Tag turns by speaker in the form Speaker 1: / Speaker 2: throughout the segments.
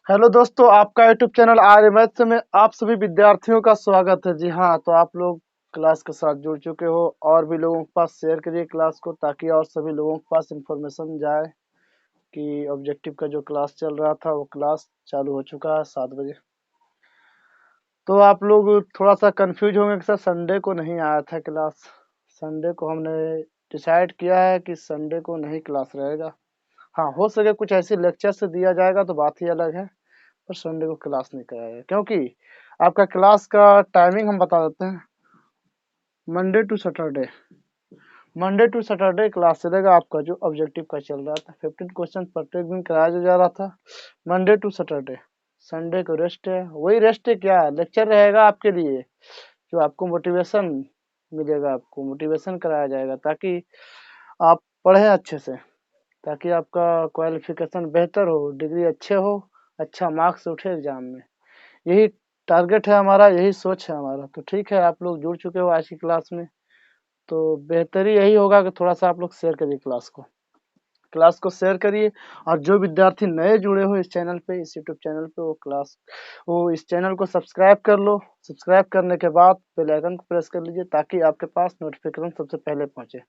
Speaker 1: Hello दोस्तों, आपका YouTube channel आर्य maths में आप सभी विद्यार्थियों का स्वागत है। जी हाँ, तो आप लोग क्लास के साथ जुड़ चुके हो और भी लोगों के पास शेयर करिए क्लास को, ताकि और सभी लोगों के पास इंफॉर्मेशन जाए कि ऑब्जेक्टिव का जो क्लास चल रहा था वो क्लास चालू हो चुका है 7 बजे। तो आप लोग थोड़ा सा कंफ्यूज होंगे कि सर संडे को नहीं आया था क्लास। संडे को हमने डिसाइड किया है कि संडे को नहीं क्लास रहेगा। हाँ, हो सके कुछ ऐसे लेक्चर से दिया जाएगा तो बात ही अलग है, पर संडे को क्लास नहीं कराया, क्योंकि आपका क्लास का टाइमिंग हम बता देते हैं। Monday to Saturday, Monday to Saturday class चलेगा। आपका जो ऑब्जेक्टिव का चल रहा था 15 क्वेश्चन प्रत्येक दिन कराया जा रहा था, मंडे टू सैटरडे। संडे को रेस्ट है। वही रेस्ट है, क्या लेक्चर रहेगा आपके लिए, जो आपको मोटिवेशन मिलेगा, आपको मोटिवेशन कराया जाएगा ताकि आप पढ़ें अच्छे से, ताकि आपका क्वालिफिकेशन बेहतर हो, डिग्री अच्छे हो, अच्छा मार्क्स उठे एग्जाम में। यही टारगेट है हमारा, यही सोच है हमारा। तो ठीक है, आप लोग जुड़ चुके हो आज की क्लास में, तो बेहतरी यही होगा कि थोड़ा सा आप लोग शेयर करिए क्लास को शेयर करिए। और जो विद्यार्थी नए जुड़े हो इस चैनल पे, इस यूट्यूब चैनल पे, वो इस चैनल को सब्सक्राइब कर लो। सब्सक्राइब करने के बाद बेल आइकन को प्रेस कर लीजिए, ताकि आपके पास नोटिफिकेशन सबसे पहले पहुंचे,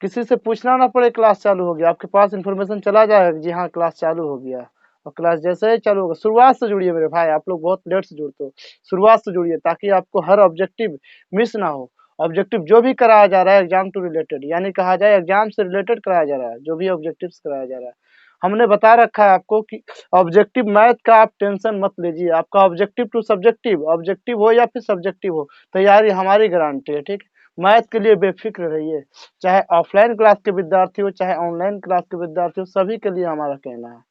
Speaker 1: किसी से पूछना ना पड़े क्लास चालू हो गया, आपके पास इन्फॉर्मेशन चला जाएगा जी हाँ क्लास चालू हो गया। और क्लास जैसे ही चालू होगा, शुरुआत से जुड़िए मेरे भाई, आप लोग बहुत लेट से जुड़ते हो। शुरुआत से जुड़िए ताकि आपको हर ऑब्जेक्टिव मिस ना हो। ऑब्जेक्टिव जो भी कराया जा रहा है एग्जाम टू रिलेटेड, यानी कहा जाए एग्जाम से रिलेटेड कराया जा रहा है, जो भी ऑब्जेक्टिव्स कराया जा रहा है हमने बता रखा है आपको कि ऑब्जेक्टिव मैथ का आप टेंशन मत लीजिए। आपका ऑब्जेक्टिव टू सब्जेक्टिव, ऑब्जेक्टिव हो या फिर सब्जेक्टिव हो, तैयारी हमारी गारंटी है। ठीक, मैथ के लिए बेफिक्र रहिए। चाहे ऑफलाइन क्लास के विद्यार्थी हो, चाहे ऑनलाइन क्लास के विद्यार्थी हो, सभी के लिए हमारा कहना है।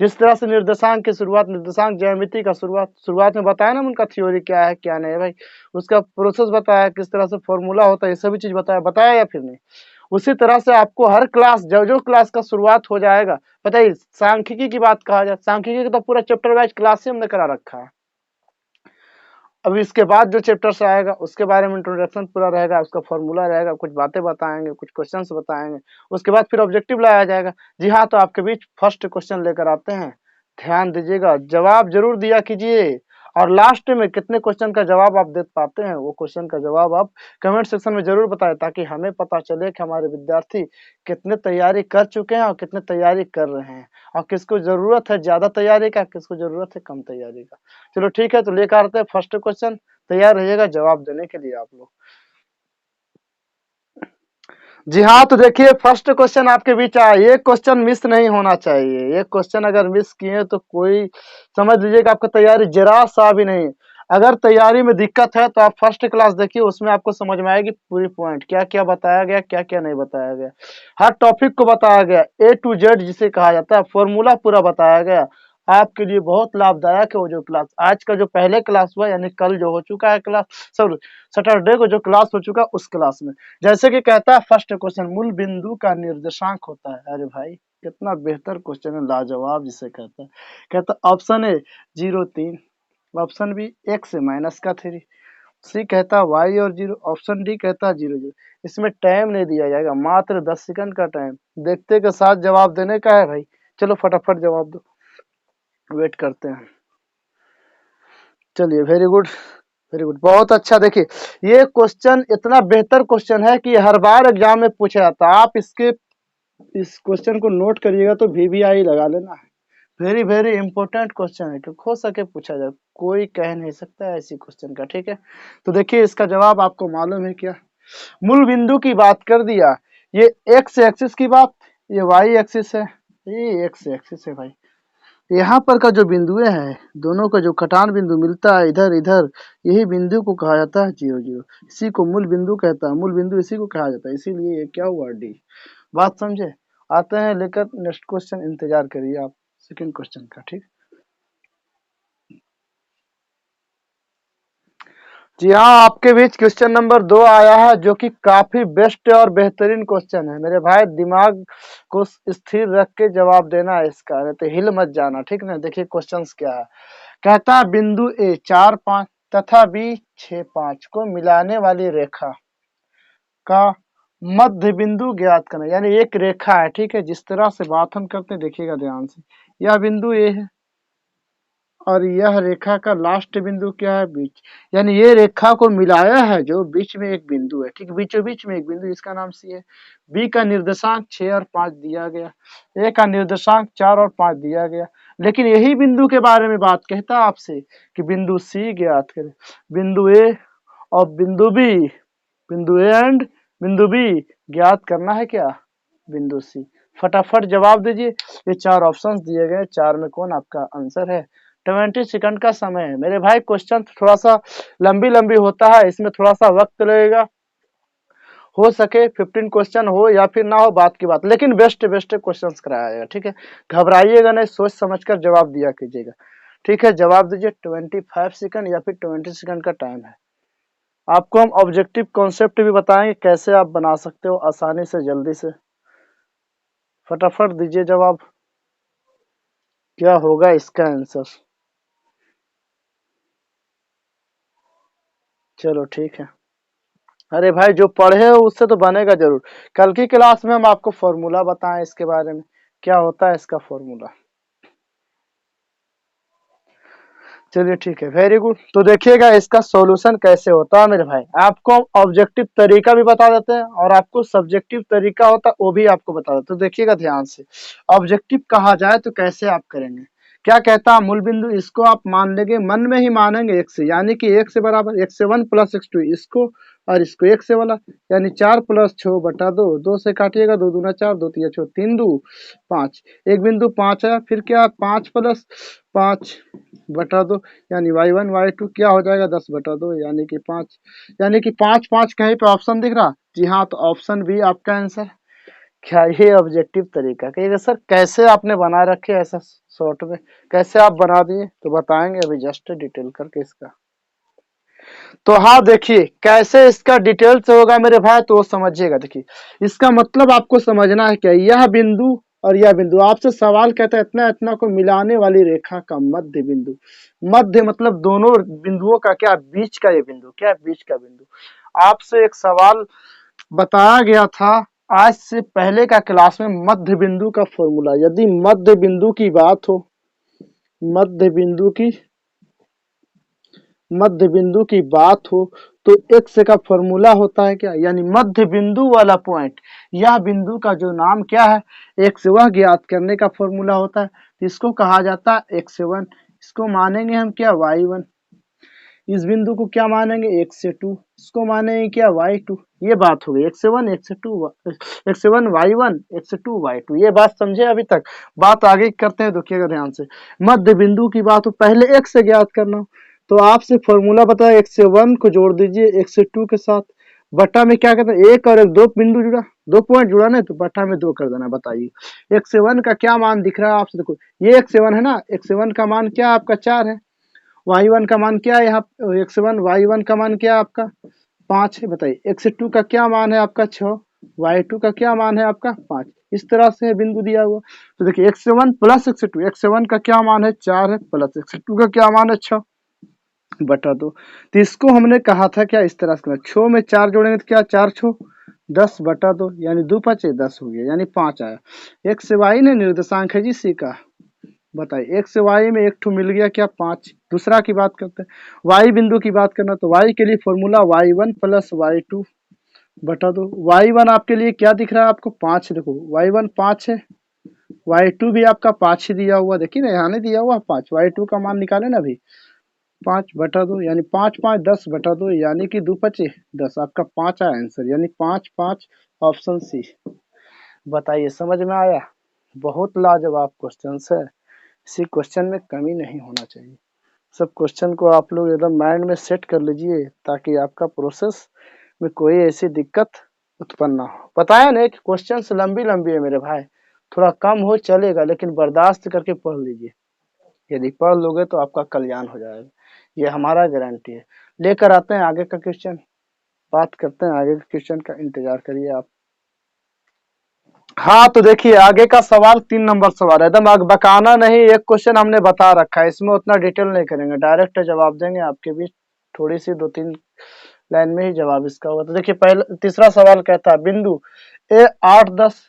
Speaker 1: जिस तरह से निर्देशांक की शुरुआत, निर्देशांक ज्यामिति का शुरुआत में बताया ना, उनका थ्योरी क्या है क्या नहीं है भाई, उसका प्रोसेस बताया, किस तरह से फॉर्मूला होता है, ये सभी चीज बताया या फिर नहीं। उसी तरह से आपको हर क्लास, जो क्लास का शुरुआत हो जाएगा, बताइए सांख्यिकी की बात कहा जाए, सांख्यिकी का तो पूरा चैप्टर वाइज क्लास ही हमने करा रखा है। अब इसके बाद जो चैप्टर्स आएगा उसके बारे में इंट्रोडक्शन पूरा रहेगा, उसका फॉर्मूला रहेगा, कुछ बातें बताएंगे, कुछ क्वेश्चंस बताएंगे, उसके बाद फिर ऑब्जेक्टिव लाया जाएगा। जी हाँ, तो आपके बीच फर्स्ट क्वेश्चन लेकर आते हैं, ध्यान दीजिएगा, जवाब जरूर दिया कीजिए। और लास्ट में कितने क्वेश्चन का जवाब आप दे पाते हैं, वो क्वेश्चन का जवाब आप कमेंट सेक्शन में जरूर बताएं, ताकि हमें पता चले कि हमारे विद्यार्थी कितने तैयारी कर चुके हैं और कितने तैयारी कर रहे हैं, और किसको जरूरत है ज्यादा तैयारी का, किसको जरूरत है कम तैयारी का। चलो ठीक है, तो लेकर आते हैं फर्स्ट क्वेश्चन। तैयार रहिएगा जवाब देने के लिए आप लोग। जी हाँ, तो देखिए फर्स्ट क्वेश्चन आपके बीच आया, ये क्वेश्चन मिस नहीं होना चाहिए। ये क्वेश्चन अगर मिस किए तो कोई समझ लीजिएगा आपका तैयारी जरा सा भी नहीं। अगर तैयारी में दिक्कत है तो आप फर्स्ट क्लास देखिए, उसमें आपको समझ में आएगी पूरी पॉइंट, क्या क्या बताया गया, क्या क्या नहीं बताया गया। हर टॉपिक को बताया गया, ए टू जेड जिसे कहा जाता है, फॉर्मूला पूरा बताया गया। आपके लिए बहुत लाभदायक है वो जो क्लास, आज का जो पहले क्लास हुआ, यानी कल जो हो चुका है क्लास, सॉरी सैटरडे को जो क्लास हो चुका उस क्लास में। जैसे कि कहता है फर्स्ट क्वेश्चन, मूल बिंदु का निर्देशांक होता है। अरे भाई कितना बेहतर क्वेश्चन है, लाजवाब जिसे कहता है। कहता option A 0 3, option B x से -3, सी कहता y और 0, ऑप्शन डी कहता 0 0। इसमें टाइम नहीं दिया जाएगा, मात्र 10 सेकंड का टाइम, देखते के साथ जवाब देने का है भाई। चलो फटाफट जवाब दो, वेट करते हैं। चलिए, वेरी गुड, वेरी गुड, बहुत अच्छा। देखिए ये क्वेश्चन इतना बेहतर क्वेश्चन है कि हर बार एग्जाम में पूछा जाता है। आप इस क्वेश्चन को नोट करिएगा तो VVI लगा लेना है। वेरी वेरी इंपॉर्टेंट क्वेश्चन है, कि हो सके पूछा जाए, कोई कह नहीं सकता है ऐसी क्वेश्चन का। ठीक है, तो देखिए इसका जवाब आपको मालूम है क्या। मूल बिंदु की बात कर दिया, ये एक्स एक्सिस की बात, ये वाई एक्सिस है, ये एक्स एक्सिस है भाई। यहाँ पर का जो बिंदुए हैं, दोनों का जो कटान बिंदु मिलता है इधर इधर, यही बिंदु को कहा जाता है 0 0। इसी को मूल बिंदु कहता है, मूल बिंदु इसी को कहा जाता है, इसीलिए ये क्या हुआ डी। बात समझे। आते हैं लेकर नेक्स्ट क्वेश्चन, इंतजार करिए आप सेकंड क्वेश्चन का। ठीक, जी हाँ, आपके बीच क्वेश्चन नंबर 2 आया है, जो कि काफी बेस्ट और बेहतरीन क्वेश्चन है मेरे भाई। दिमाग को स्थिर रख के जवाब देना है इसका, नहीं तो हिल मत जाना। ठीक ना, देखिए क्वेश्चंस क्या है। कहता है बिंदु ए 4 5 तथा बी 6 5 को मिलाने वाली रेखा का मध्य बिंदु ज्ञात करना। यानी एक रेखा है, ठीक है, जिस तरह से बात हम करते हैं देखिएगा ध्यान से। यह बिंदु ए है, और यह रेखा का लास्ट बिंदु क्या है, बीच, यानी ये रेखा को मिलाया है जो बीच में एक बिंदु है, ठीक, बीचों बीच में एक बिंदु, इसका नाम सी है। बी का निर्देशांक 6 और 5 दिया गया, ए का निर्देशांक 4 और 5 दिया गया, लेकिन यही बिंदु के बारे में बात कहता है आपसे कि बिंदु सी ज्ञात करें, बिंदु ए और बिंदु बी, बिंदु ए एंड बिंदु बी ज्ञात करना है क्या, बिंदु सी। फटाफट जवाब दीजिए, ये 4 ऑप्शंस दिए गए, 4 में कौन आपका आंसर है। 20 सेकंड का समय है मेरे भाई, क्वेश्चन थोड़ा सा लंबी लंबी होता है, इसमें थोड़ा सा वक्त लगेगा, हो सके 15 क्वेश्चन हो या फिर ना हो बात की बात, लेकिन बेस्ट बेस्ट क्वेश्चन कराया जाएगा, ठीक है, घबराइएगा नहीं, सोच समझकर जवाब दिया कीजिएगा, ठीक है। जवाब दीजिए, 25 सेकंड या फिर 20 सेकंड का टाइम है। आपको हम ऑब्जेक्टिव कॉन्सेप्ट भी बताएंगे कैसे आप बना सकते हो आसानी से, जल्दी से, फटाफट दीजिए जवाब, क्या होगा इसका आंसर। चलो ठीक है, अरे भाई जो पढ़े हो उससे तो बनेगा जरूर। कल की क्लास में हम आपको फॉर्मूला बताएं इसके बारे में, क्या होता है इसका फॉर्मूला। चलिए ठीक है, वेरी गुड। तो देखिएगा इसका सॉल्यूशन कैसे होता है मेरे भाई, आपको ऑब्जेक्टिव तरीका भी बता देते हैं और आपको सब्जेक्टिव तरीका होता है वो भी आपको बता देते हैं। तो देखिएगा ध्यान से, ऑब्जेक्टिव कहा जाए तो कैसे आप करेंगे, क्या कहता है मूल बिंदु, इसको आप मान लेंगे, मन में ही मानेंगे एक से, यानी कि एक से बराबर x से 1 प्लस x2, इसको और इसको एक से वाला, यानी 4 प्लस 6 बटा 2, 2 से काटिएगा, 2 दूना 4, 2 तिया 6, 3 दू 5, एक बिंदु 5 है, फिर क्या 5 प्लस 5 बटा 2, यानी y1 y2 क्या हो जाएगा 10 बटा 2, यानी कि 5, यानी कि 5 5 कहीं पे ऑप्शन दिख रहा, जी हाँ, तो ऑप्शन बी आपका आंसर। क्या ये ऑब्जेक्टिव तरीका कहिएगा सर कैसे आपने बना रखे ऐसा शॉर्ट में, कैसे आप बना दिए, तो बताएंगे अभी जस्ट डिटेल करके इसका। तो हाँ देखिए कैसे इसका डिटेल से होगा मेरे भाई, तो समझिएगा। देखिए इसका मतलब आपको समझना है क्या, यह बिंदु और यह बिंदु, आपसे सवाल कहता है इतना इतना को मिलाने वाली रेखा का मध्य बिंदु, मध्य मतलब दोनों बिंदुओं का क्या, बीच का ये बिंदु, क्या बीच का बिंदु। आपसे एक सवाल बताया गया था आज से पहले का क्लास में, मध्य बिंदु का फॉर्मूला, यदि मध्य बिंदु की बात हो, मध्य बिंदु की, मध्य बिंदु की बात हो तो एक्स का फॉर्मूला होता है क्या, यानी मध्य बिंदु वाला पॉइंट, यह बिंदु का जो नाम क्या है एक्स, वह ज्ञात करने का फॉर्मूला होता है, इसको कहा जाता है एक्स वन, इसको मानेंगे हम क्या वाई वन, इस बिंदु को क्या मानेंगे एक्स से टू, इसको मानेंगे क्या वाई टू, ये बात हो गई एक्स से वन एक्स से टू, एक्स से वन वाई वन एक्स से टू वाई टू, ये बात समझे अभी तक। बात आगे करते हैं, देखिएगा ध्यान से, मध्य बिंदु की बात हो पहले एक्स से ज्ञात करना, तो आपसे फॉर्मूला बताया एक्स से वन को जोड़ दीजिए एक्स से टू के साथ, बट्टा में क्या करते हैं एक और एक, दो बिंदु जुड़ा, दो पॉइंट जुड़ा ना, तो बट्टा में दो कर देना। बताइए एक्स से वन का क्या मान दिख रहा है आपसे, देखो ये एक्स से वन है ना, एक्स से वन का मान क्या आपका 4 है, वाई वन का मान क्या है यहाँ, एक्स वन वाई वन का मान क्या है आपका 5 है, बताइए एक्स टू का क्या मान है आपका 6, वाई टू का क्या मान है आपका 5, इस तरह से है बिंदु दिया हुआ। तो देखिए x one plus x one का क्या मान है 4 है, प्लस एक्स टू का क्या मान है 6 बटा 2, तो इसको हमने कहा था क्या इस तरह से, 6 में 4 जोड़ेंगे तो क्या 4 6 10 बटा 2, यानी 2 5 10 हो गया, यानी 5 आया। एक्स वाई ने निर्देशांक है जी सी का, बताइए एक्स वाई में एक ठो मिल गया क्या 5। दूसरा की बात करते हैं, वाई बिंदु की बात करना, तो वाई के लिए formula y one plus y two बटा 2, वाई वन आपके लिए क्या दिख रहा है आपको 5, देखो वाई वन 5 है, वाई टू भी आपका 5 ही दिया हुआ, देखिए ना यहाँ नहीं दिया हुआ 5, वाई टू का मान निकाले ना अभी 5 बटा 2, यानी 5 5 10 बटा 2, यानी कि 2 5 10, आपका 5 आया आंसर, यानी 5 5 ऑप्शन सी। बताइए समझ में आया, बहुत लाजवाब क्वेश्चन है, इसी क्वेश्चन में कमी नहीं होना चाहिए। सब क्वेश्चन को आप लोग एकदम माइंड में सेट कर लीजिए ताकि आपका प्रोसेस में कोई ऐसी दिक्कत उत्पन्न ना हो। बताया ना कि क्वेश्चन लंबी लंबी है मेरे भाई, थोड़ा कम हो चलेगा लेकिन बर्दाश्त करके पढ़ लीजिए, यदि पढ़ लोगे तो आपका कल्याण हो जाएगा, ये हमारा गारंटी है। लेकर आते हैं आगे का क्वेश्चन, बात करते हैं आगे के क्वेश्चन का, इंतजार करिए आप। हाँ तो देखिए आगे का सवाल 3 नंबर सवाल है, एकदम बकाना नहीं, एक क्वेश्चन हमने बता रखा है, इसमें उतना डिटेल नहीं करेंगे, डायरेक्ट जवाब देंगे आपके बीच, थोड़ी सी 2-3 लाइन में ही जवाब इसका होगा। तो देखिए पहला तीसरा सवाल कहता है बिंदु ए 8 10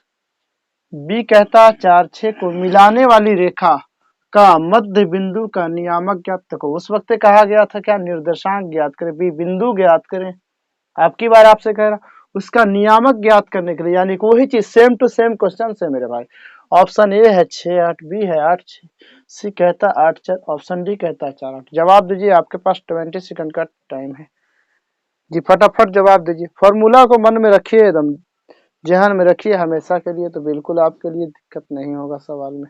Speaker 1: बी कहता है 4 6 को मिलाने वाली रेखा का मध्य बिंदु का नियामक ज्ञात करो। उस वक्त कहा गया था क्या, निर्देशांक ज्ञात करें, बी बिंदु ज्ञात करें। आपकी बार आपसे कह रहा उसका नियामक ज्ञात करने के लिए, यानी कि वही चीज सेम टू सेम क्वेश्चन है मेरे भाई। ऑप्शन ए है 6 8, बी है 8 6, सी कहता है 8 4, ऑप्शन डी कहता है 4 8। जवाब दीजिए, आपके पास 20 सेकंड का टाइम है जी, फटाफट जवाब दीजिए। फॉर्मूला को मन में रखिए, एकदम ध्यान में रखिए हमेशा के लिए, तो बिल्कुल आपके लिए दिक्कत नहीं होगा सवाल में,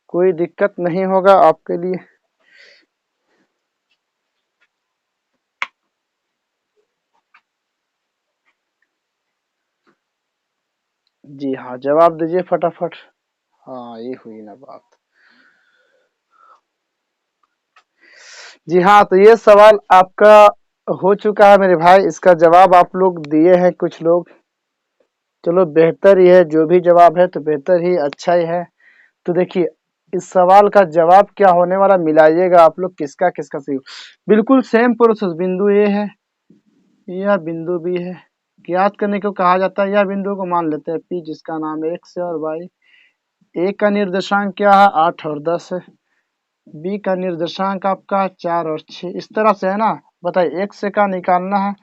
Speaker 1: कोई दिक्कत नहीं होगा आपके लिए। जी हाँ, जवाब दीजिए फटाफट। हाँ, ये हुई ना बात। जी हाँ, तो ये सवाल आपका हो चुका है मेरे भाई, इसका जवाब आप लोग दिए हैं कुछ लोग, चलो बेहतर ही है, जो भी जवाब है तो बेहतर ही, अच्छा ही है। तो देखिए, इस सवाल का जवाब क्या होने वाला, मिलाइएगा आप लोग किसका किसका सही। बिल्कुल सेम प्रोसेस, बिंदु ए है या बिंदु बी है, ज्ञात करने को कहा जाता है। या बिंदु को मान लेते हैं पी, जिसका नाम एक्स है और वाई। ए का निर्देशांक क्या है, 8 और 10 है। बी का निर्देशांक आपका 4 और 6, इस तरह से है ना। बताइए एक्स का निकालना है,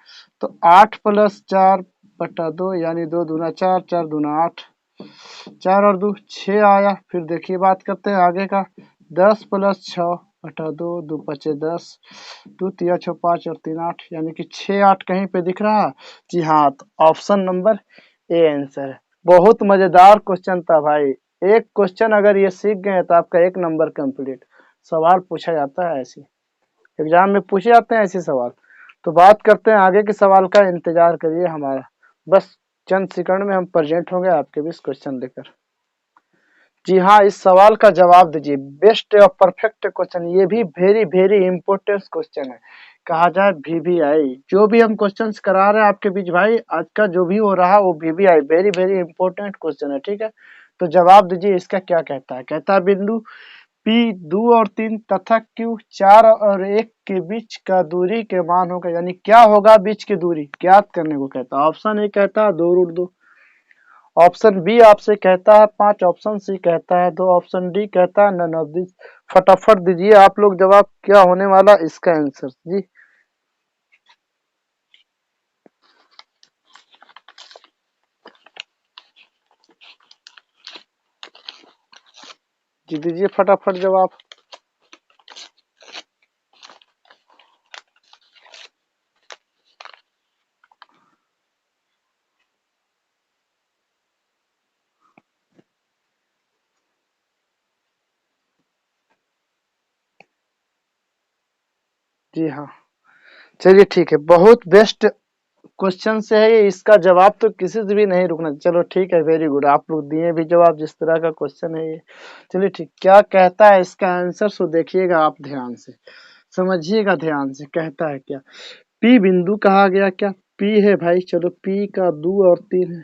Speaker 1: तो 8 प्लस 4 बटा 2, यानी 2 दूना 4, 4 दूना 8, 4 और 2 6 आया। फिर देखिए बात करते हैं आगे का, 10 प्लस 6 बटा 2, 2 पचे 10, 2 तिया 6 5 और 3 8, यानी कि 6 8 कहीं पे दिख रहा है। जी हाँ, तो ऑप्शन नंबर ए आंसर है। बहुत मजेदार क्वेश्चन था भाई, एक क्वेश्चन अगर ये सीख गए तो आपका एक नंबर कंप्लीट। सवाल पूछा जाता है ऐसे, एग्जाम में पूछे जाते हैं ऐसे सवाल। तो बात करते हैं आगे के सवाल का, इंतजार करिए हमारा, बस चंद सेकंड में हम प्रेजेंट होंगे आपके बीच क्वेश्चन लेकर। जी हाँ, इस सवाल का जवाब दीजिए, बेस्ट और परफेक्ट क्वेश्चन, ये भी वेरी वेरी इंपॉर्टेंट क्वेश्चन है, कहा जाए वीवीआई। जो भी हम क्वेश्चंस करा रहे हैं आपके बीच भाई, आज का जो भी हो रहा है वो VVI, very very important question है, ठीक है। तो जवाब दीजिए, इसका क्या कहता है, कहता है बिंदु पी 2 और 3 तथा क्यू 4 और 1 के बीच का दूरी के मान होगा, यानी क्या होगा बीच की दूरी ज्ञात करने को कहता है। ऑप्शन ए कहता है 2√2, ऑप्शन बी आपसे कहता है 5, ऑप्शन सी कहता है 2, ऑप्शन डी कहता है नन ऑफ दिस। फटाफट दीजिए आप लोग जवाब, क्या होने वाला इसका आंसर जी। जी दीजिए फटाफट जवाब। जी हाँ, चलिए ठीक है, बहुत बेस्ट क्वेश्चन से है ये, इसका जवाब तो किसी से भी नहीं रुकना। चलो ठीक है, वेरी गुड, आप लोग दिए भी जवाब, जिस तरह का क्वेश्चन है ये। चलिए ठीक, क्या कहता है इसका आंसर, सो देखिएगा आप ध्यान से, समझिएगा ध्यान से, कहता है क्या। पी बिंदु कहा गया, क्या पी है भाई, चलो पी का 2 और 3 है,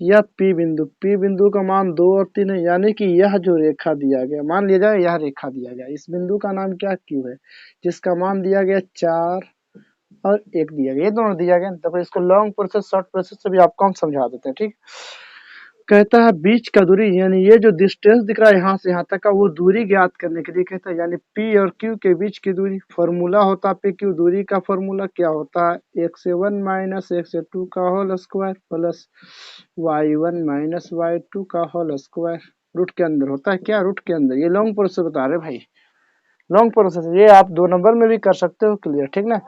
Speaker 1: या पी बिंदु का मान 2 और 3 है, यानी कि यह जो रेखा दिया गया, मान लिया जाए यह रेखा दिया गया, इस बिंदु का नाम क्या क्यू है, जिसका मान दिया गया 4 और 1 दिया गया, ये दोनों दिया गया। तो इसको लॉन्ग प्रोसेस शॉर्ट प्रोसेस से भी आपको हम समझा देते हैं, ठीक। कहता है बीच का दूरी, यानी ये जो डिस्टेंस दिख रहा है यहाँ से यहाँ तक का, वो दूरी ज्ञात करने के लिए कहता है, यानी पी और क्यू के बीच की दूरी। फॉर्मूला होता है पी क्यू, दूरी का फॉर्मूला क्या होता है, x से 1 माइनस x से 2 का whole square plus y1 minus y2 का होल स्क्वायर। रूट के अंदर होता है क्या, रूट के अंदर, ये लॉन्ग प्रोसेस बता रहे भाई, लॉन्ग प्रोसेस, ये आप 2 नंबर में भी कर सकते हो क्लियर, ठीक ना,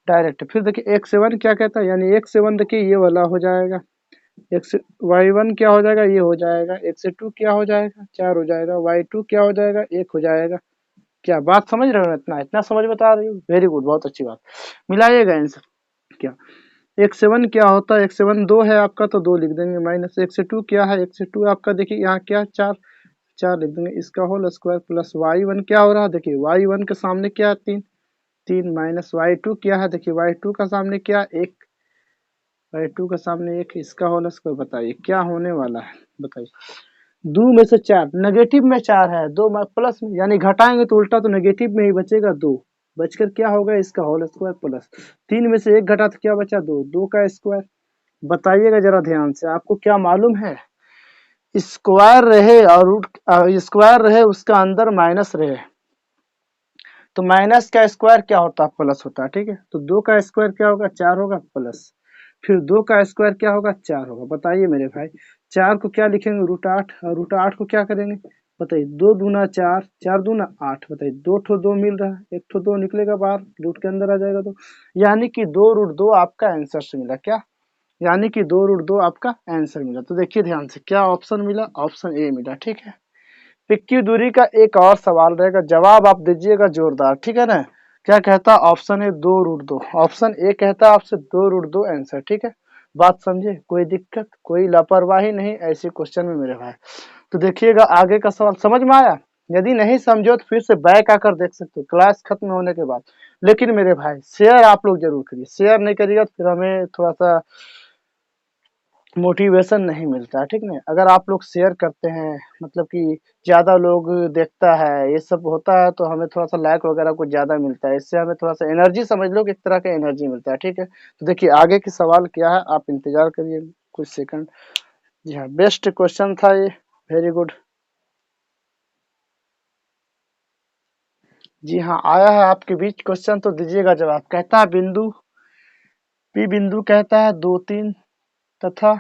Speaker 1: डायरेक्ट। फिर देखिए x से 1 क्या कहता है, यानी x से 1 देखिए ये वाला हो जाएगा, x y1 क्या हो जाएगा, ये हो जाएगा, x से 2 क्या हो जाएगा, 4 हो जाएगा, y2 क्या हो जाएगा, 1 हो जाएगा। क्या बात समझ रहे हो, इतना इतना समझ बता रही हूँ, वेरी गुड, बहुत अच्छी बात। मिलाइएगा आंसर क्या, x से 1 क्या होता है, x से 1 2 है आपका, तो 2 लिख देंगे, माइनस x से 2 क्या है, x से 2 आपका देखिए यहाँ क्या 4, 4 लिख देंगे, इसका होल स्क्वायर प्लस y1 क्या हो रहा है, देखिए y1 के सामने क्या है 3, 3 माइनस y2 क्या है, देखिए y2 का सामने क्या 1, y2 का सामने 1, इसका होल स्क्वायर। बताइए क्या होने वाला है, बताइए। 2 में से 4, नेगेटिव में 4 है, 2 प्लस में, यानी घटाएंगे तो उल्टा तो नेगेटिव में ही बचेगा 2, बचकर क्या होगा इसका होल स्क्वायर प्लस 3 में से 1 घटा तो क्या बचा 2, 2 का स्क्वायर। बताइएगा जरा ध्यान से, आपको क्या मालूम है स्क्वायर रहे और रूट स्क्वायर रहे उसका अंदर माइनस रहे तो माइनस का स्क्वायर क्या होता है, प्लस होता है। ठीक है, तो 2 का स्क्वायर क्या होगा, 4 होगा प्लस, फिर 2 का स्क्वायर क्या होगा, 4 होगा। बताइए मेरे भाई, 4 को क्या लिखेंगे, √8, और √8 को क्या करेंगे, बताइए 2 दूना 4, 4 दूना 8, बताइए 2 ठो 2 मिल रहा है, 1 ठो 2 निकलेगा बाहर, रूट के अंदर आ जाएगा। तो यानी कि 2√2 आपका आंसर से मिला क्या, यानी कि 2√2 आपका आंसर मिला। तो देखिए ध्यान से, क्या ऑप्शन मिला, ऑप्शन ए मिला। ठीक है, पिक्की दूरी का एक और सवाल रहेगा, जवाब आप दीजिएगा जोरदार। ठीक है ना, क्या कहता है ऑप्शन ए 2√2, ऑप्शन ए कहता है आपसे 2√2 आंसर। ठीक है, बात समझे, कोई दिक्कत कोई लापरवाही नहीं ऐसे क्वेश्चन में मेरे भाई। तो देखिएगा आगे का सवाल समझ में आया, यदि नहीं समझो तो फिर से बैक आकर देख सकते हो क्लास खत्म होने के बाद। लेकिन मेरे भाई शेयर आप लोग जरूर करिए, शेयर नहीं करिएगा तो फिर हमें थोड़ा सा मोटिवेशन नहीं मिलता है। ठीक नहीं, अगर आप लोग शेयर करते हैं, मतलब कि ज़्यादा लोग देखता है, ये सब होता है, तो हमें थोड़ा सा लाइक वगैरह कुछ ज़्यादा मिलता है, इससे हमें थोड़ा सा एनर्जी, समझ लो कि एक तरह का एनर्जी मिलता है। ठीक है, तो देखिए आगे की सवाल क्या है, आप इंतजार करिए कुछ सेकंड। जी हाँ, बेस्ट क्वेश्चन था ये, वेरी गुड। जी हाँ, आया है आपके बीच क्वेश्चन, तो दीजिएगा जवाब। कहता है बिंदु पी, बिंदु कहता है 2, 3 तथा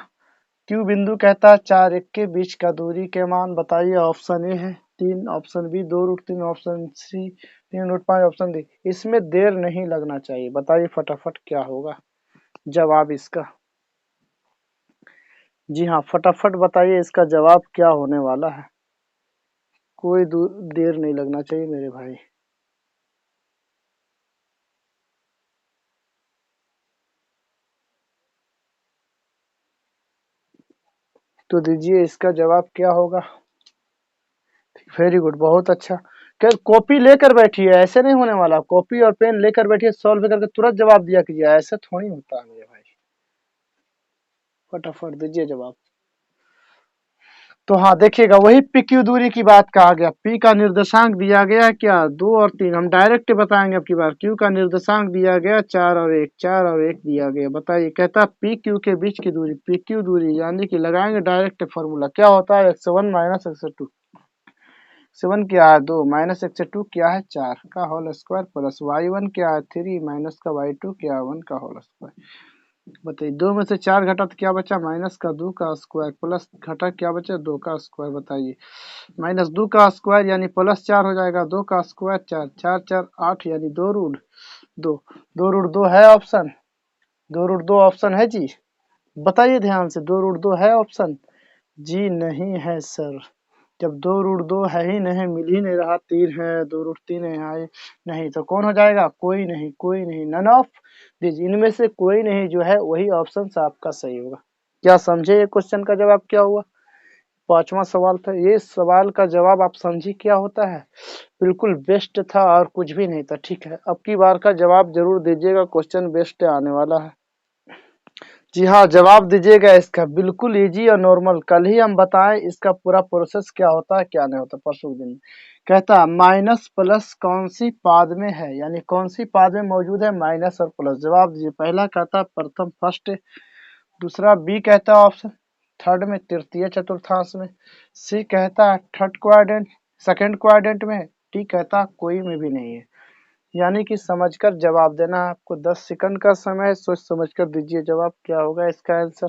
Speaker 1: क्यू बिंदु कहता है 4, 1 के बीच का दूरी के मान बताइए। ऑप्शन ए है 3, option B 2√3, option C 3√5, option D. इसमें देर नहीं लगना चाहिए, बताइए फटाफट क्या होगा जवाब इसका। जी हाँ, फटाफट बताइए इसका जवाब क्या होने वाला है, कोई देर नहीं लगना चाहिए मेरे भाई। तो दीजिए इसका जवाब क्या होगा। वेरी गुड, बहुत अच्छा। क्या कॉपी लेकर बैठिए, ऐसे नहीं होने वाला, कॉपी और पेन लेकर बैठिए, सॉल्व करके तुरंत जवाब दिया कीजिए, ऐसे थोड़ी होता है मेरे भाई। फटाफट दीजिए जवाब। तो हाँ देखिएगा, वही पी क्यू दूरी की बात कहा गया, पी का निर्देशांक दिया गया क्या, 2 और 3, हम डायरेक्ट बताएंगे अब की बार। क्यू का निर्देशांक दिया गया 4 और 1, 4 और 1 दिया गया। बताइए, कहता पी क्यू के बीच की दूरी, पी क्यू दूरी यानी कि लगाएंगे डायरेक्ट फॉर्मूला, क्या होता है, x1 माइनस x2, 7 क्या है 2, माइनस x2 क्या है 4 का होल स्क्वायर, प्लस y1 क्या है 3, माइनस का y2 क्या है 1 का होल स्क्वायर। बताइए 2 में से 4 घटा तो क्या बचा, माइनस का 2 का स्क्वायर, प्लस घटा क्या बचा 2 का स्क्वायर। बताइए माइनस 2 का स्क्वायर यानी +4 हो जाएगा, 2 का स्क्वायर 4, 4 4 8 यानी 2√2, 2√2 है ऑप्शन, 2√2 ऑप्शन है जी। बताइए ध्यान से, 2√2 है ऑप्शन जी, नहीं है सर। जब 2√2 है ही नहीं, मिल ही नहीं रहा, 3 है 2√3 है यहाँ नहीं, तो कौन हो जाएगा, कोई नहीं, कोई नहीं, नन ऑफ दिस, इनमें से कोई नहीं जो है वही ऑप्शन आपका सही होगा। क्या समझे ये क्वेश्चन का जवाब क्या हुआ। पांचवा सवाल था, ये सवाल का जवाब आप समझी क्या होता है, बिल्कुल बेस्ट था और कुछ भी नहीं था। ठीक है, अब की बार का जवाब जरूर दीजिएगा, क्वेश्चन बेस्ट आने वाला है। जी हाँ, जवाब दीजिएगा इसका, बिल्कुल इजी और नॉर्मल। कल ही हम बताएं इसका पूरा प्रोसेस क्या होता है क्या नहीं होता, परसों के दिन। कहता माइनस प्लस कौन सी पाद में है, यानी कौन सी पाद में मौजूद है माइनस और प्लस। जवाब दीजिए, पहला कहता प्रथम फर्स्ट, दूसरा बी कहता ऑप्शन थर्ड में, तृतीय चतुर्थांश में, सी कहता थर्ड क्वाड्रेंट सेकंड क्वाड्रेंट में, डी कहता कोई में भी नहीं है। यानी कि समझकर जवाब देना है आपको, 10 सेकंड का समय है, सोच समझकर दीजिए जवाब, क्या होगा इसका आंसर।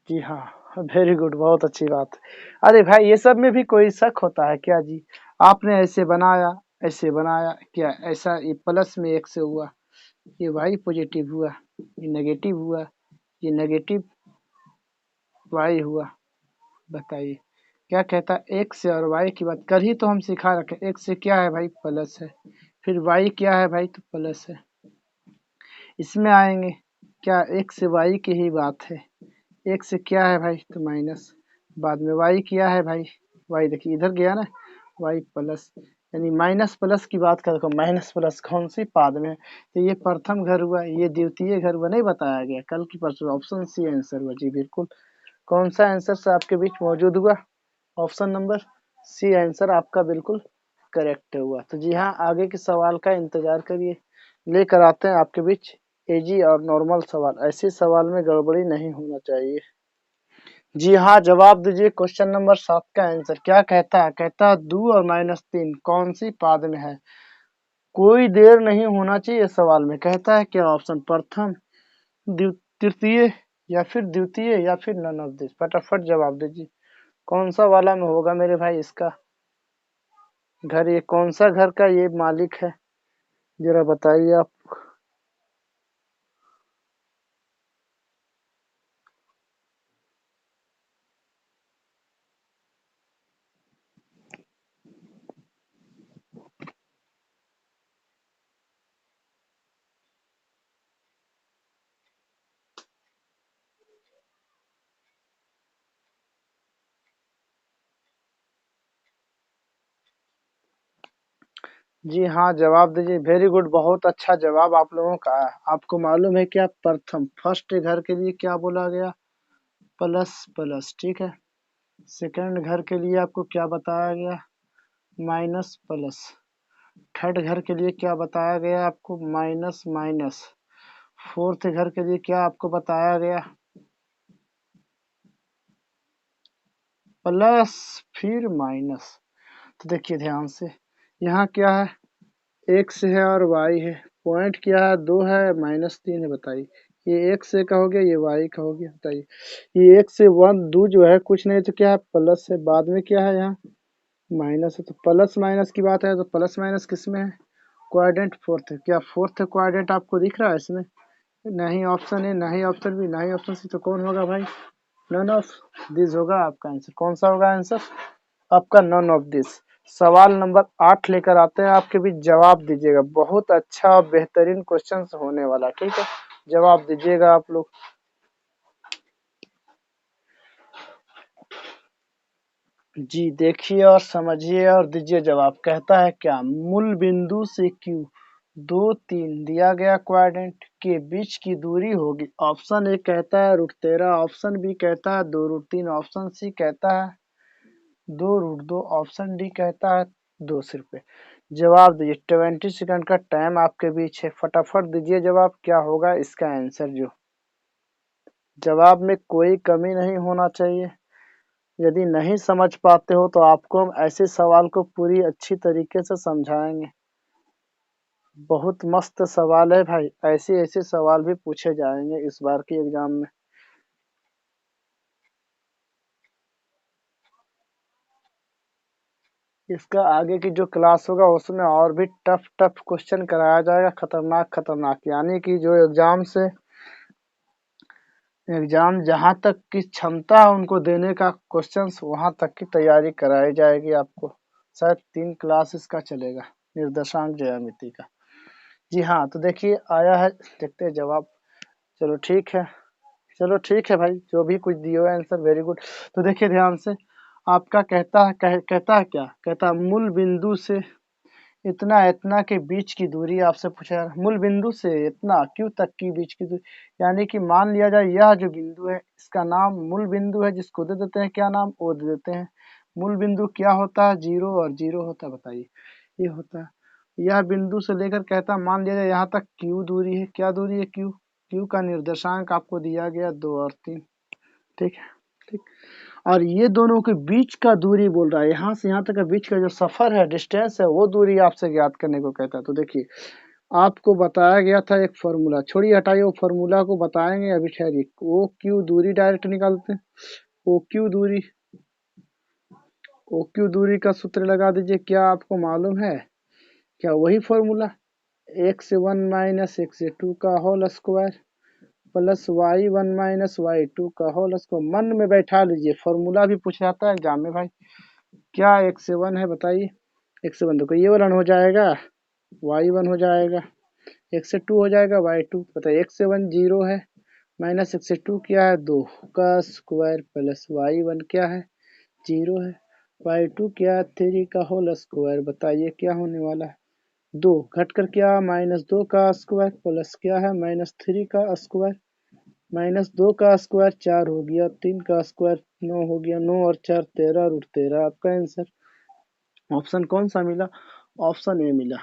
Speaker 1: जी हाँ, वेरी गुड, बहुत अच्छी बात है। अरे भाई ये सब में भी कोई शक होता है क्या जी, आपने ऐसे बनाया, ऐसे बनाया, क्या ऐसा ये प्लस में 1 से हुआ, ये वाई पॉजिटिव हुआ, ये नेगेटिव हुआ, ये नेगेटिव वाई हुआ। बताइए क्या कहता है, एक्स से और वाई की बात कर ही तो हम सिखा रखे, एक्स से क्या है भाई प्लस है, फिर वाई क्या है भाई तो प्लस है। इसमें आएंगे क्या, एक्स से वाई की ही बात है, एक्स से क्या है भाई तो माइनस, बाद में वाई क्या है भाई, वाई देखिए इधर गया ना, वाई प्लस, यानी माइनस प्लस की बात कर, माइनस प्लस कौन सी पाद में है, तो ये प्रथम घर हुआ, ये द्वितीय घर हुआ, नहीं बताया गया कल की परसों, ऑप्शन सी आंसर हुआ जी बिल्कुल। कौन सा आंसर से आपके बीच मौजूद हुआ, ऑप्शन नंबर सी आंसर आपका बिल्कुल करेक्ट हुआ। तो जी हाँ, आगे के सवाल का इंतजार करिए, लेकर आते हैं आपके बीच इजी और नॉर्मल सवाल। ऐसे सवाल में गड़बड़ी नहीं होना चाहिए। जी हाँ, जवाब दीजिए। क्वेश्चन नंबर 7 का आंसर क्या कहता है? कहता है 2 और -3 कौन सी पाद में है? कोई देर नहीं होना चाहिए सवाल में। कहता है क्या ऑप्शन? प्रथम, तृतीय, या फिर द्वितीय, या फिर नन ऑफ दिस। फटाफट जवाब दीजिए। कौन सा वाला में होगा मेरे भाई इसका घर? ये कौन सा घर का ये मालिक है, जरा बताइए आप। जी हाँ, जवाब दीजिए। वेरी गुड, बहुत अच्छा जवाब आप लोगों का है। आपको मालूम है क्या? प्रथम, फर्स्ट घर के लिए क्या बोला गया? प्लस प्लस, ठीक है। सेकंड घर के लिए आपको क्या बताया गया? Minus plus. थर्ड घर के लिए क्या बताया गया आपको? Minus minus. फोर्थ घर के लिए क्या आपको बताया गया? प्लस फिर माइनस। तो देखिए ध्यान से, यहाँ क्या है? एक्स है और वाई है। पॉइंट क्या है? 2 है, -3 है। बताइए, ये एक्स से का हो गया, ये वाई का हो गया। बताइए, ये एक्स से 1 2 जो है कुछ नहीं तो क्या है? प्लस है। बाद में क्या है? यहाँ माइनस है। तो प्लस माइनस की बात है तो प्लस माइनस किस में है? क्वाड्रेंट फोर्थ है। क्या फोर्थ क्वाड्रेंट आपको दिख रहा है इसमें? नहीं ऑप्शन ए, नहीं ऑप्शन बी, नहीं ऑप्शन सी। तो कौन होगा भाई? नन ऑफ दिस होगा आपका आंसर। कौन सा होगा आंसर आपका? None of this. सवाल नंबर 8 लेकर आते हैं आपके बीच। जवाब दीजिएगा। बहुत अच्छा और बेहतरीन क्वेश्चन होने वाला, ठीक है। जवाब दीजिएगा आप लोग। जी देखिए और समझिए और दीजिए जवाब। कहता है क्या? मूल बिंदु से क्यू 2 3 दिया गया क्वाड्रेंट के बीच की दूरी होगी। ऑप्शन ए कहता है √13, ऑप्शन बी कहता है 2√3, ऑप्शन सी कहता है 2√2, ऑप्शन डी कहता है 2 सिर्फ। जवाब दीजिए। 20 सेकंड का टाइम आपके बीच है। फटाफट दीजिए जवाब। क्या होगा इसका आंसर? जो जवाब में कोई कमी नहीं होना चाहिए। यदि नहीं समझ पाते हो तो आपको हम ऐसे सवाल को पूरी अच्छी तरीके से समझाएंगे। बहुत मस्त सवाल है भाई। ऐसे ऐसे सवाल भी पूछे जाएंगे इस बार के एग्जाम में। इसका आगे की जो क्लास होगा उसमें और भी टफ टफ क्वेश्चन कराया जाएगा, खतरनाक खतरनाक। यानी कि जो एग्जाम जहां तक की क्षमता है उनको देने का क्वेश्चंस, वहां तक की तैयारी कराई जाएगी आपको। शायद 3 क्लास इसका चलेगा, निर्देशांक ज्यामिति का। जी हाँ, तो देखिए आया है, देखते हैं जवाब। चलो ठीक है, चलो ठीक है भाई, जो भी कुछ दिए हो आंसर वेरी गुड। तो देखिए ध्यान से, आपका कहता है क्या? कहता है मूल बिंदु से इतना इतना के बीच की दूरी आपसे पूछा जा रहा है। मूल बिंदु से इतना क्यों तक की बीच की दूरी, यानी कि मान लिया जाए यह जो बिंदु है इसका नाम मूल बिंदु है, जिसको दे देते हैं क्या नाम? ओ दे देते हैं। मूल बिंदु क्या होता है? 0 और 0 होता है। बताइए, ये होता है। यह बिंदु से लेकर कहता है मान लिया जाए यहाँ तक क्यू दूरी है। क्या दूरी है? क्यू। क्यू का निर्देशांक आपको दिया गया 2 और 3, ठीक है। ठीक। और ये दोनों के बीच का दूरी बोल रहा है, यहाँ से यहाँ तक का बीच का जो सफर है, डिस्टेंस है, वो दूरी आपसे ज्ञात करने को कहता है। तो देखिए, आपको बताया गया था एक फॉर्मूला, छोड़िए हटाइए, वो फॉर्मूला को बताएंगे अभी, ठहरिए। ओ क्यू दूरी डायरेक्ट निकालते हैं। ओ क्यू दूरी, ओ क्यू दूरी का सूत्र लगा दीजिए। क्या आपको मालूम है? क्या वही फॉर्मूला? x1 माइनस x2 का whole square plus y1 minus y2 का होल स्क्वायर। मन में बैठा लीजिए, फॉर्मूला भी पूछ जाता है एग्जाम में भाई। क्या x1 है? बताइए। x1 देखो ये वाला हो जाएगा, y1 हो जाएगा, x2 हो जाएगा, y2। बताइए, x1 0 है, माइनस x2 क्या है? 2 का स्क्वायर प्लस y1 क्या है? 0 है, y2 क्या है? 3 का होल स्क्वायर। बताइए क्या होने वाला है? 2 घटकर क्या? -2 का स्क्वायर प्लस क्या है? -3 का स्क्वायर। -2 का स्क्वायर 4 हो गया, 3 का स्क्वायर 9 हो गया, 9 और 4 13, √13 आपका आंसर। ऑप्शन कौन सा मिला? ऑप्शन ए मिला।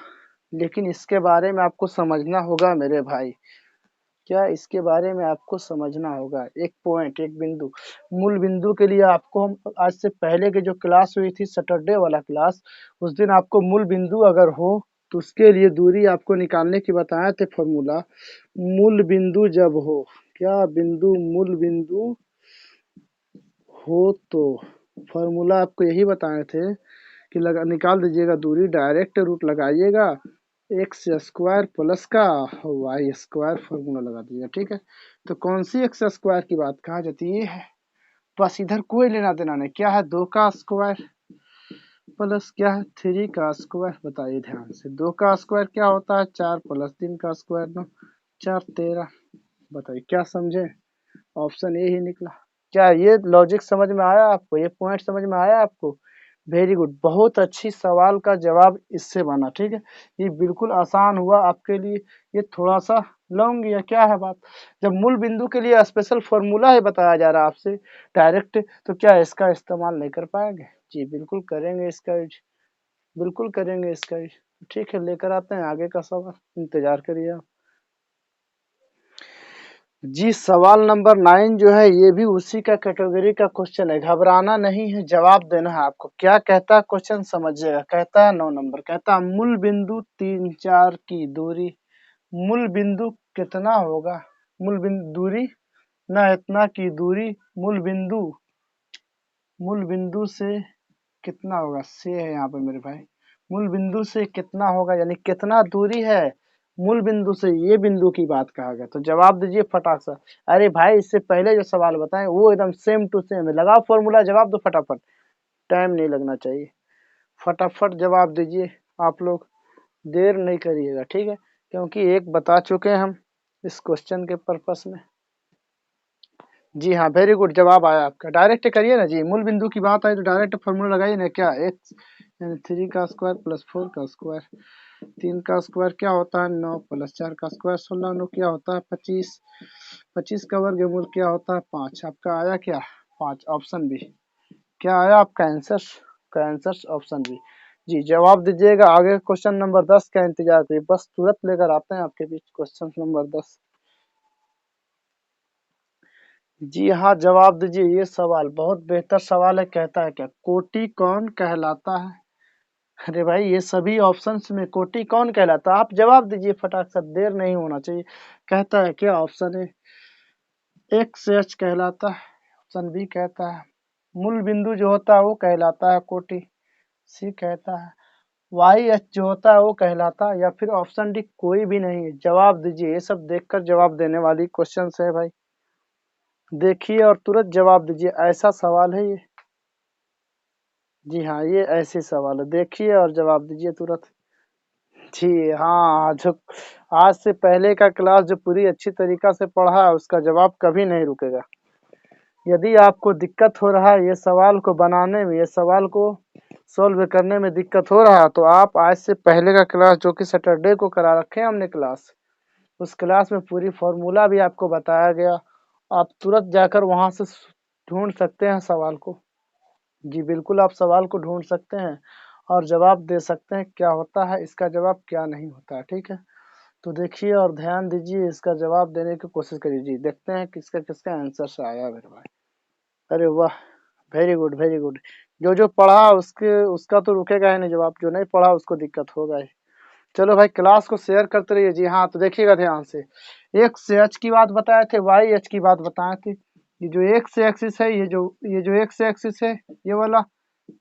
Speaker 1: लेकिन इसके बारे में आपको समझना होगा मेरे भाई। क्या इसके बारे में आपको समझना होगा? एक पॉइंट, एक बिंदु, मूल बिंदु के लिए आपको हम आज से पहले की जो क्लास हुई थी सैटरडे वाला क्लास, उस दिन आपको मूल बिंदु अगर हो तो उसके लिए दूरी आपको निकालने की बताए थे फॉर्मूला। मूल बिंदु जब हो, क्या बिंदु मूल बिंदु हो तो फॉर्मूला आपको यही बताए थे कि लगा निकाल दीजिएगा दूरी, डायरेक्ट रूट लगाइएगा एक्स स्क्वायर प्लस का वाई स्क्वायर, फॉर्मूला लगा दीजिएगा। ठीक है, तो कौन सी एक्स स्क्वायर की बात कहा जाती है? ये है, बस इधर कोई लेना देना नहीं। क्या है? 2 का स्क्वायर प्लस क्या है? 3 का स्क्वायर। बताइए ध्यान से, 2 का स्क्वायर क्या होता है? 4 प्लस 3 का स्क्वायर 9, 4 13। बताइए क्या समझे? ऑप्शन ए ही निकला। क्या ये लॉजिक समझ में आया आपको? ये पॉइंट समझ में आया आपको? वेरी गुड, बहुत अच्छी सवाल का जवाब इससे बना। ठीक है, ये बिल्कुल आसान हुआ आपके लिए। ये थोड़ा सा लॉन्ग या क्या है बात, जब मूल बिंदु के लिए स्पेशल फॉर्मूला है बताया जा रहा है आपसे डायरेक्ट, तो क्या इसका इस्तेमाल नहीं कर पाएंगे? जी बिल्कुल करेंगे इसका यूज, बिल्कुल करेंगे इसका यूज। ठीक है, लेकर आते हैं आगे का सवाल, इंतजार करिए आप। जी सवाल नंबर 9 जो है ये भी उसी का कैटेगरी का क्वेश्चन है, घबराना नहीं है, जवाब देना है आपको। क्या कहता है क्वेश्चन समझिएगा। कहता है 9 नंबर, कहता है मूल बिंदु 3 4 की दूरी, मूल बिंदु कितना होगा? मूल बिंदु दूरी ना इतना की दूरी, मूल बिंदु से कितना होगा? से है यहाँ पे मेरे भाई, मूल बिंदु से कितना होगा यानी कितना दूरी है मूल बिंदु से, ये बिंदु की बात कहा गया। तो जवाब दीजिए फटाक से। अरे भाई इससे पहले जो सवाल बताए वो एकदम सेम टू सेम है, लगाओ फॉर्मूला, जवाब दो फटाफट, टाइम नहीं लगना चाहिए। फटाफट जवाब दीजिए आप लोग, देर नहीं करिएगा। ठीक है, क्योंकि एक बता चुके हैं हम इस क्वेश्चन के पर्पस में। जी हाँ, वेरी गुड, जवाब आया आपका। डायरेक्ट करिए ना जी, मूल बिंदु की बात आई तो डायरेक्ट फॉर्मूला लगाइए ना। क्या एक्स यानी 3 का स्क्वायर प्लस 4 का स्क्वायर, 3 का स्क्वायर क्या होता है? 9 प्लस 4 का स्क्वायर 16, 9 क्या होता है? 25, 25 का वर्गमूल क्या होता है? 5। आपका आया क्या? 5, ऑप्शन बी। क्या आया आपका आंसर? का आंसर ऑप्शन बी। जी जवाब दीजिएगा। आगे क्वेश्चन नंबर 10 का इंतजार करिए, बस तुरंत लेकर आते हैं आपके बीच क्वेश्चन नंबर 10। जी हाँ, जवाब दीजिए। ये सवाल बहुत बेहतर सवाल है। कहता है क्या, कोटि कौन कहलाता है? अरे भाई ये सभी ऑप्शंस में कोटि कौन कहलाता है? आप जवाब दीजिए फटाक से, देर नहीं होना चाहिए। कहता है क्या? ऑप्शन है एक्स एच कहलाता है, ऑप्शन बी कहता है मूल बिंदु जो होता है वो कहलाता है कोटि, सी कहता है वाई एच जो होता है वो कहलाता है, या फिर ऑप्शन डी कोई भी नहीं है। जवाब दीजिए, ये सब देखकर जवाब देने वाली क्वेश्चन है भाई। देखिए और तुरंत जवाब दीजिए, ऐसा सवाल है ये। जी हाँ, ये ऐसे सवाल है, देखिए और जवाब दीजिए तुरंत। जी हाँ, जो आज से पहले का क्लास जो पूरी अच्छी तरीका से पढ़ा है उसका जवाब कभी नहीं रुकेगा। यदि आपको दिक्कत हो रहा है ये सवाल को बनाने में, ये सवाल को सॉल्व करने में दिक्कत हो रहा है, तो आप आज से पहले का क्लास जो कि सैटरडे को करा रखे हैं हमने क्लास, उस क्लास में पूरी फॉर्मूला भी आपको बताया गया। आप तुरंत जाकर वहां से ढूंढ सकते हैं सवाल को। जी बिल्कुल, आप सवाल को ढूंढ सकते हैं और जवाब दे सकते हैं क्या होता है इसका जवाब, क्या नहीं होता है। ठीक है, तो देखिए और ध्यान दीजिए, इसका जवाब देने की कोशिश करिए। जी देखते हैं किसका किसका आंसर से आया मेरे भाई। अरे वाह, वेरी गुड वेरी गुड। जो पढ़ा उसके उसका तो रुकेगा ही नहीं जवाब, जो नहीं पढ़ा उसको दिक्कत होगा ही। चलो भाई क्लास को शेयर करते रहिए। जी हाँ, तो देखिएगा ध्यान से, एक्स एच की बात बताए थे, वाई एच की बात बताए थे। ये जो एक्स एक्सिस है, ये जो एक्स एक्सिस है ये वाला,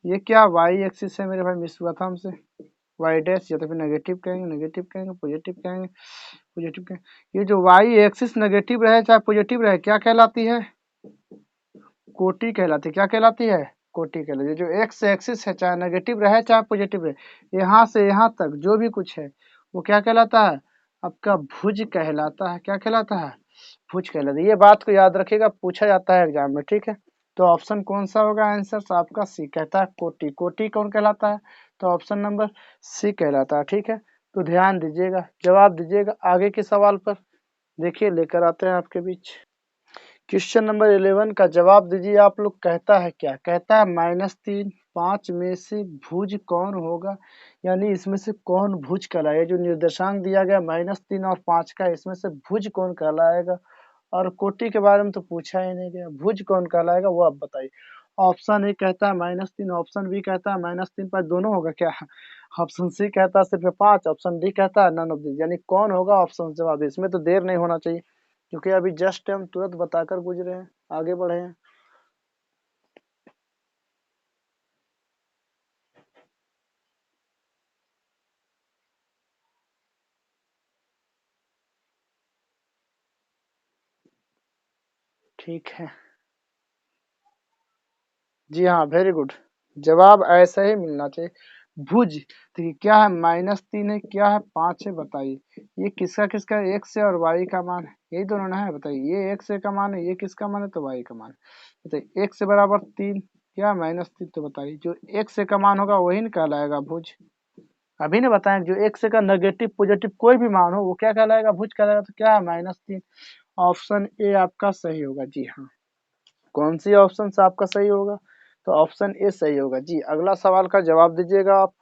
Speaker 1: ये क्या वाई एक्सिस है मेरे भाई, मिस हुआ था हमसे। वाई डैश या तो फिर नेगेटिव कहेंगे, नेगेटिव कहेंगे, पॉजिटिव कहेंगे, पॉजिटिव कहेंगे। ये जो वाई एक्सिस नेगेटिव रहे चाहे पॉजिटिव रहे, क्या कहलाती है? कोटि कहलाती है। क्या कहलाती है? कोटि कहलाती है। जो एक्स एक्सिस है चाहे नेगेटिव रहे चाहे पॉजिटिव रहे, यहाँ से यहाँ तक जो भी कुछ है वो क्या कहलाता है? आपका भुज कहलाता है। क्या कहलाता है? भुज कहलाता है। ये बात को याद रखिएगा, पूछा जाता है एग्जाम में। ठीक है, तो ऑप्शन कौन सा होगा आंसर आपका? सी कहता है कोटि। कोटि कौन कहलाता है? तो ऑप्शन नंबर सी कहलाता है। ठीक है, तो ध्यान दीजिएगा, जवाब दीजिएगा आगे के सवाल पर। देखिए लेकर आते हैं आपके बीच क्वेश्चन नंबर 11 का जवाब दीजिए आप लोग। कहता है क्या? कहता है -3 5 में से भुज कौन होगा, यानी इसमें से कौन भुज कहलाएगा। जो निर्देशांक दिया गया -3 और 5 का, इसमें से भुज कौन कहलाएगा। और कोटि के बारे में तो पूछा ही नहीं गया, भुज कौन कहलाएगा वो आप बताइए। ऑप्शन ए कहता है -3, ऑप्शन बी कहता है -3 5 दोनों होगा क्या। ऑप्शन सी कहता है सिर्फ 5, ऑप्शन डी कहता है नन ऑफ दिस, यानी कौन होगा ऑप्शन जवाब। इसमें तो देर नहीं होना चाहिए, क्योंकि अभी जस्ट हम तुरंत बताकर गुजरे हैं, आगे बढ़े हैं। ठीक है, जी हाँ, वेरी गुड। जवाब ऐसा ही मिलना चाहिए, भुज। देखिए क्या है, -3 है, क्या है 5 है, बताइए ये किसका किसका है, x से और y का मान है, यही दोनों ना है। बताइए ये x का मान है, ये किसका मान है, तो y का मान है। बताइए x बराबर 3, क्या -3, तो बताइए जो x का मान होगा वही ना कहलाएगा भुज। अभी ने बताया जो x का नेगेटिव पॉजिटिव कोई भी मान हो वो क्या कहलाएगा, भुज कहलाएगा। तो क्या है -3, ऑप्शन ए आपका सही होगा। जी हाँ, कौन सी ऑप्शन से आपका सही होगा, तो ऑप्शन ए सही होगा। जी अगला सवाल का जवाब दीजिएगा आप।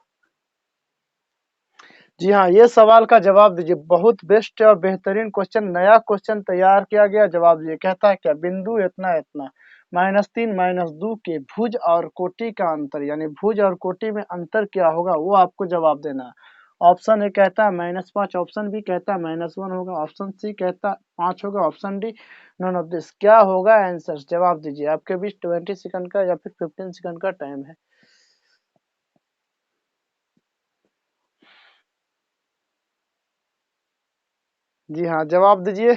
Speaker 1: जी हाँ, ये सवाल का जवाब दीजिए, बहुत बेस्ट और बेहतरीन क्वेश्चन, नया क्वेश्चन तैयार किया गया। जवाब दीजिए, कहता है क्या, बिंदु इतना इतना -3 -2 के भुज और कोटि का अंतर, यानी भुज और कोटि में अंतर क्या होगा वो आपको जवाब देना है। ऑप्शन ए कहता है -5, ऑप्शन बी कहता है -1 होगा, ऑप्शन सी कहता है 5 होगा, option D none of this. क्या होगा आंसर, जवाब दीजिए। आपके बीच 20 सेकंड का या फिर 15 सेकंड का टाइम है। जी हाँ, जवाब दीजिए,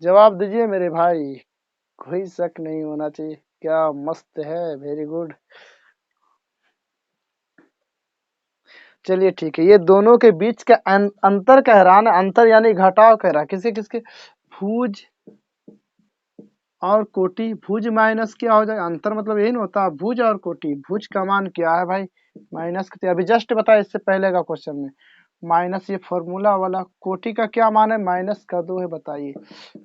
Speaker 1: जवाब दीजिए मेरे भाई, कोई शक नहीं होना चाहिए। क्या मस्त है, वेरी गुड। चलिए ठीक है, ये दोनों के बीच का अंतर कह रहा ना, अंतर यानी घटाव कह रहा, किसके किसके, भुज और कोटि। भुज माइनस क्या हो जाएगा, अंतर मतलब यही ना होता है, भुज और कोटि। भुज का मान क्या है भाई, माइनस के, अभी जस्ट बताया इससे पहले का क्वेश्चन में, माइनस ये फॉर्मूला वाला। कोटि का क्या मान है, -2 है, बताइए।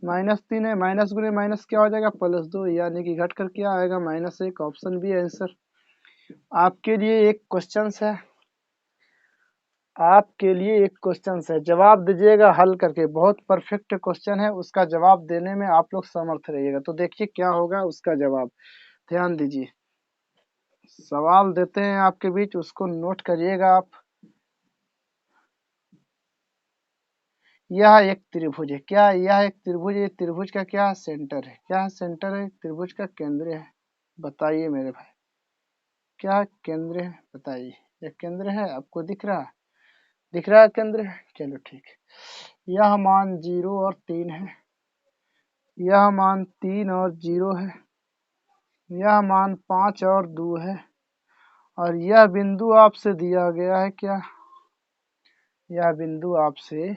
Speaker 1: -3 है, माइनस गुने माइनस क्या हो जाएगा, +2, यानी कि घट कर क्या आएगा, -1। Option B answer. आपके लिए एक क्वेश्चन है, आपके लिए एक क्वेश्चन है, जवाब दीजिएगा हल करके। बहुत परफेक्ट क्वेश्चन है, उसका जवाब देने में आप लोग समर्थ रहिएगा। तो देखिए क्या होगा उसका जवाब, ध्यान दीजिए। सवाल देते हैं आपके बीच, उसको नोट करिएगा आप। यह एक त्रिभुज है, क्या यह एक त्रिभुज, ये त्रिभुज का क्या सेंटर है, क्या सेंटर है, त्रिभुज का केंद्र है। बताइए मेरे भाई, क्या केंद्र है, बताइए। ये केंद्र है, आपको दिख रहा है, दिख रहा है केंद्र है, चलो ठीक है। यह मान 0 और 3 है, यह मान 3 और 0 है, यह मान 5 और 2 है, और यह बिंदु आपसे दिया गया है क्या, यह बिंदु आपसे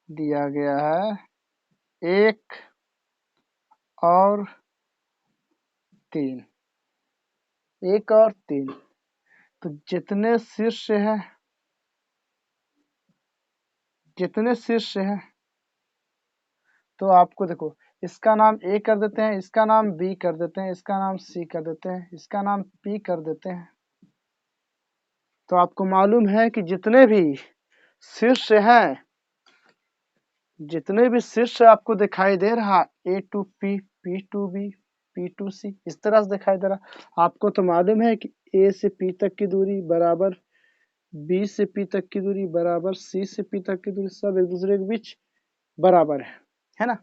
Speaker 1: दिया गया है 1 और 3, 1 और 3। तो जितने शीर्ष है, जितने शीर्ष है, तो आपको देखो, इसका नाम ए कर देते हैं, इसका नाम बी कर देते हैं, इसका नाम सी कर देते हैं, इसका नाम पी कर देते हैं। तो आपको मालूम है कि जितने भी शीर्ष हैं, जितने भी शीर्ष आपको दिखाई दे रहा, A to P, P to B, P to C, इस तरह से दिखाई दे रहा। आपको तो मालूम है कि ए से पी तक की दूरी बराबर, बी से पी तक की दूरी बराबर, सी से पी तक की दूरी, सब एक दूसरे के बीच बराबर है ना।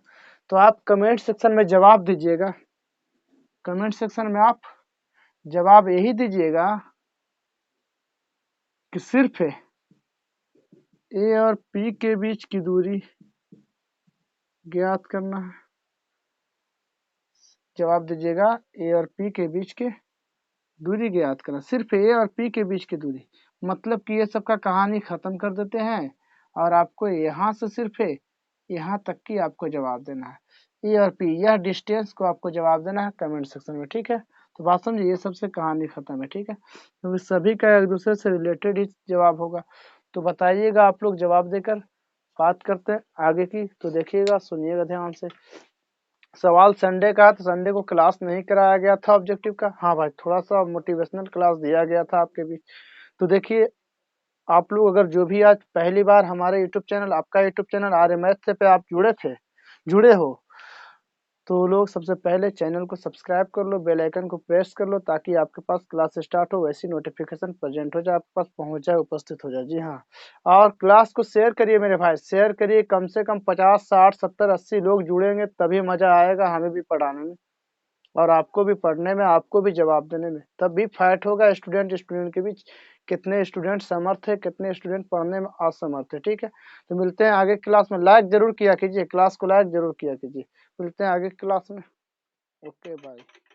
Speaker 1: तो आप कमेंट सेक्शन में जवाब दीजिएगा, कमेंट सेक्शन में आप जवाब यही दीजिएगा कि सिर्फ ए और पी के बीच की दूरी ज्ञात करना है। जवाब दीजिएगा ए और पी के बीच के दूरी ज्ञात करना, सिर्फ ए और पी के बीच की दूरी। मतलब कि ये सबका कहानी खत्म कर देते हैं, और आपको यहाँ से सिर्फ यहाँ तक की आपको जवाब देना है। ए और पी, यह डिस्टेंस को आपको जवाब देना है कमेंट सेक्शन में, ठीक है। तो बात समझिए, ये सबसे कहानी खत्म है, ठीक है, क्योंकि सभी का एक दूसरे से रिलेटेड ही जवाब होगा। तो बताइएगा आप लोग जवाब देकर, बात करते हैं आगे की। तो देखिएगा, सुनिएगा ध्यान से। सवाल संडे का है, तो संडे को क्लास नहीं कराया गया था ऑब्जेक्टिव का। हाँ भाई, थोड़ा सा मोटिवेशनल क्लास दिया गया था आपके बीच। तो देखिए, आप लोग अगर जो भी आज पहली बार हमारे यूट्यूब चैनल, आपका यूट्यूब चैनल आर्य मैथ से पे आप जुड़े हो, तो लोग सबसे पहले चैनल को सब्सक्राइब कर लो, बेल आइकन को प्रेस कर लो, ताकि आपके पास क्लास स्टार्ट हो वैसी नोटिफिकेशन प्रेजेंट हो जाए, आपके पास पहुंच जाए, उपस्थित हो जाए। जी हाँ, और क्लास को शेयर करिए मेरे भाई, शेयर करिए। कम से कम 50, 60, 70, 80 लोग जुड़ेंगे, तभी मजा आएगा हमें भी पढ़ाने में, और आपको भी पढ़ने में, आपको भी जवाब देने में। तब भी फाइट होगा स्टूडेंट स्टूडेंट के बीच, कितने स्टूडेंट समर्थ है, कितने स्टूडेंट पढ़ने में असमर्थ है। ठीक है, तो मिलते हैं आगे क्लास में। लाइक जरूर किया कीजिए, क्लास को लाइक जरूर किया कीजिए। मिलते हैं आगे क्लास में। Okay bye.